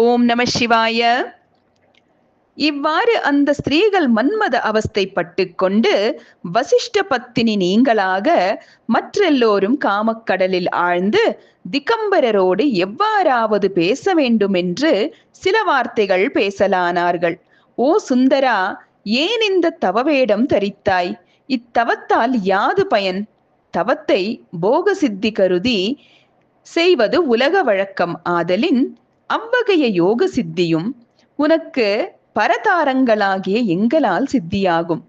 ஓம் நம சிவாய. இவ்வாறு அந்த ஸ்திரீகள் மன்மத அவஸ்தைப்பட்டு கொண்டு வசிஷ்ட பத்தினி நீங்களாக மற்றெல்லோரும் காமக்கடலில் ஆழ்ந்து திகம்பரரோடு எவ்வாறாவது பேச வேண்டும் என்று சில வார்த்தைகள் பேசலானார்கள். ஓ சுந்தரா, ஏன் இந்த தவவேடம் தரித்தாய்? இத்தவத்தால் யாது பயன்? தவத்தை போக சித்தி கருதி செய்வது உலக வழக்கம் ஆதலின் அவ்வகைய யோக சித்தியும் உனக்கு பரதாரங்களாகிய எங்களால் சித்தியாகும்.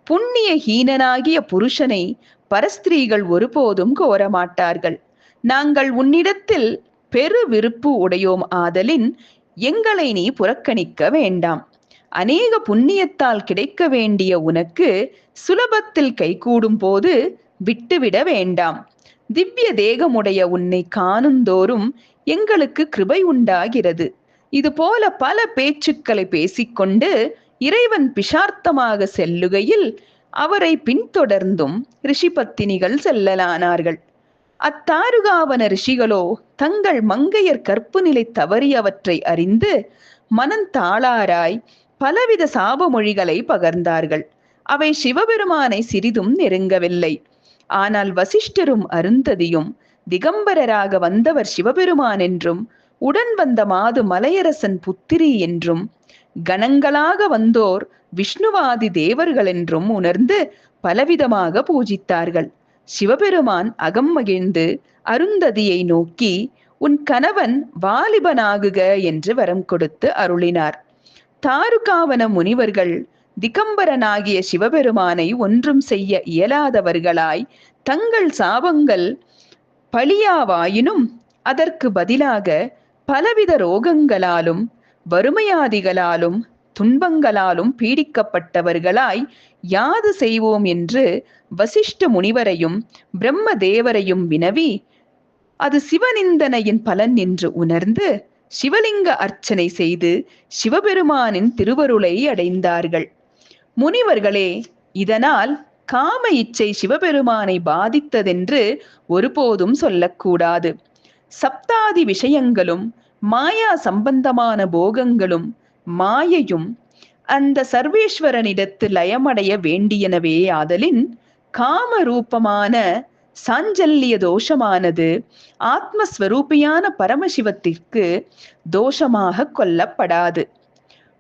புண்ணிய ஹீனனாகிய புருஷனை பரஸ்திரீகள் ஒருபோதும் கோரமாட்டார்கள். நாங்கள் உன்னிடத்தில் பெரு விருப்பு உடையோம் ஆதலின் எங்களை நீ புறக்கணிக்க வேண்டாம். அநேக புண்ணியத்தால் கிடைக்க வேண்டிய உனக்கு சுலபத்தில் கைகூடும் போது விட்டுவிட வேண்டாம். திவ்ய தேகமுடைய உன்னை காணுந்தோறும் எங்களுக்கு கிருபை உண்டாகிறது. இது போல பல பேச்சுக்களை பேசிக்கொண்டு இறைவன் பிஷார்த்தமாக செல்லுகையில் அவரை பின்தொடர்ந்தும் ரிஷிபத்தினிகள் செல்லலானார்கள். அத்தாருகாவன ரிஷிகளோ தங்கள் மங்கையர் கற்பு நிலை தவறியவற்றை அறிந்து மனந்தாளாராய் பலவித சாபமொழிகளை பகர்ந்தார்கள். அவை சிவபெருமானை சிறிதும் நெருங்கவில்லை. ஆனால் வசிஷ்டரும் அருந்ததியும் திகம்பரராக வந்தவர் சிவபெருமான் என்றும் உடன் வந்த மாது மலையரசன் புத்திரி என்றும் கணங்களாக வந்தோர் விஷ்ணுவாதி தேவர்கள் என்றும் உணர்ந்து பலவிதமாக பூஜித்தார்கள். சிவபெருமான் அகம் மகிழ்ந்து அருந்ததியை நோக்கி, உன் கணவன் வாலிபனாகுக என்று வரம் கொடுத்து அருளினார். தாருகாவன முனிவர்கள் திகம்பரனாகிய சிவபெருமானை ஒன்றும் செய்ய இயலாதவர்களாய் தங்கள் சாபங்கள் பழியாவாயினும் அதற்கு பதிலாக பலவித ரோகங்களாலும் வறுமையாதிகளாலும் துன்பங்களாலும் பீடிக்கப்பட்டவர்களாய் யாது செய்வோம் என்று வசிஷ்ட முனிவரையும் பிரம்ம தேவரையும் வினவி அது சிவநிந்தனையின் பலன் என்று உணர்ந்து சிவலிங்க அர்ச்சனை செய்து சிவபெருமானின் திருவருளை அடைந்தார்கள். முனிவர்களே, இதனால் காம இச்சை சிவபெருமானை பாதித்ததென்று ஒருபோதும் சொல்லக்கூடாது. சப்தாதி விஷயங்களும் மாயா சம்பந்தமான போகங்களும் மாயையும் அந்த சர்வேஸ்வரனிடத்து லயமடைய வேண்டியனவே ஆதலின் காம ரூபமான சாஞ்சல்ய தோஷமானது ஆத்மஸ்வரூபியான பரமசிவத்திற்கு தோஷமாக கொள்ளப்படாது.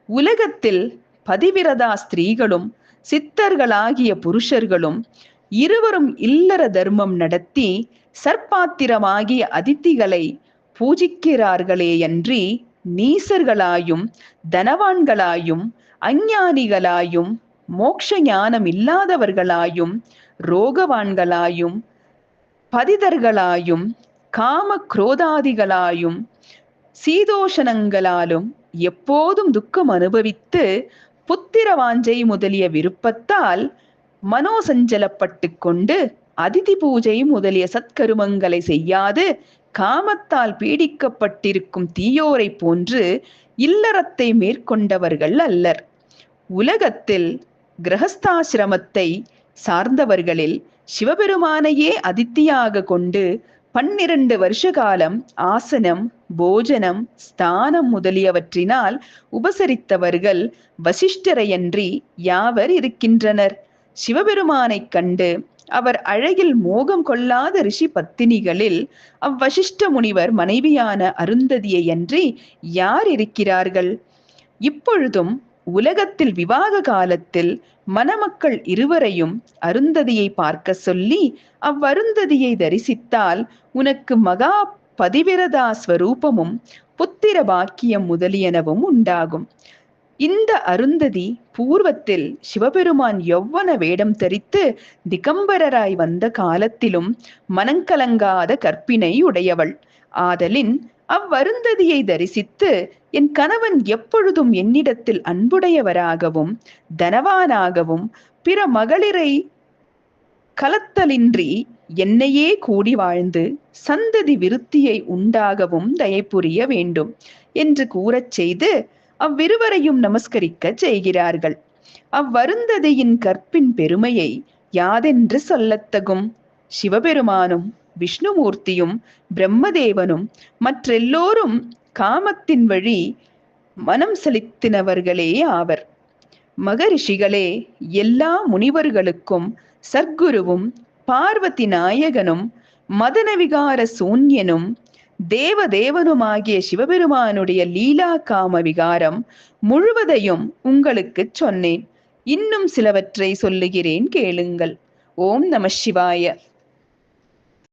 உலகத்தில் பதிவிரதா ஸ்திரீகளும் சித்தர்களாகிய புருஷர்களும் இருவரும் இல்லற தர்மம் நடத்தி சற்பாத்திரமாகிய அதித்திகளை பூஜிக்கிறார்களேயன்றி நீசர்களாயும் தனவான்களாயும் அஞ்ஞானிகளாயும் மோட்ச ஞானம் இல்லாதவர்களாயும் ரோகவான்களாயும் பதிதர்களாயும் காம குரோதாதிகளாயும் சீதோஷணங்களாலும் எப்போதும் துக்கம் அனுபவித்து புத்திர வாஞ்சை முதலிய விருப்பத்தால் மனோசஞ்சலப்பட்டு கொண்டு அதிதி பூஜை முதலிய சத்கருமங்களை செய்யாது காமத்தால் பீடிக்கப்பட்டிருக்கும் தீயோரை போன்று இல்லறத்தை மேற்கொண்டவர்கள் அல்லர். உலகத்தில் கிரகஸ்தாசிரமத்தை சார்ந்தவர்களில் சிவபெருமானையே அதித்தியாக கொண்டு 12 வருஷ காலம் ஆசனம் போஜனம் ஸ்தானம் முதலியவற்றினால் உபசரித்தவர்கள் வசிஷ்டரையன்றி யாவர் இருக்கின்றனர். சிவபெருமானைக் கண்டு அவர் அழகில் மோகம் கொள்ளாத ரிஷி பத்தினிகளில் அவ்வசிஷ்ட முனிவர் மனைவியான அருந்ததியை அன்றி யார் இருக்கிறார்கள்? இப்பொழுதும் உலகத்தில் விவாக காலத்தில் மணமக்கள் இருவரையும் அருந்ததியை பார்க்க சொல்லி அவ்வருந்ததியை தரிசித்தால் உனக்கு மகா பதிவிரதா ஸ்வரூபமும் புத்திர பாக்கியம் முதலியனவும் உண்டாகும். இந்த அருந்ததி பூர்வத்தில் சிவபெருமான் யௌவன வேடம் தரித்து திகம்பரராய் வந்த காலத்திலும் மனங்கலங்காத கற்பினை உடையவள் ஆதலின் அவ்வருந்ததியை தரிசித்து என் கணவன் எப்பொழுதும் என்னிடத்தில் அன்புடையவராகவும் தனவானாகவும் பிற மகளிரை கலத்தலின்றி என்னையே கூடி வாழ்ந்து சந்ததி விருத்தியை உண்டாகவும் தயை புரிய வேண்டும் என்று கூறச் செய்து அவ்விருவரையும் நமஸ்கரிக்க செய்கிறார்கள். அவ்வருந்ததியின் கற்பின் பெருமையை யாதென்று சொல்லத்தகும்? சிவபெருமானும் விஷ்ணுமூர்த்தியும் பிரம்மதேவனும் மற்றெல்லோரும் காமத்தின் வழி மனம் செலுத்தினவர்களே ஆவர். மகரிஷிகளே எல்லா முனிவர்களுக்கும் சர்க்குருவும் பார்வதி நாயகனும் மதனவிகார சூன்யனும் தேவதேவனுமாகிய சிவபெருமானுடைய லீலா காம விகாரம் முழுவதையும் உங்களுக்கு சொன்னேன். இன்னும் சிலவற்றை சொல்லுகிறேன், கேளுங்கள். ஓம் நம சிவாய.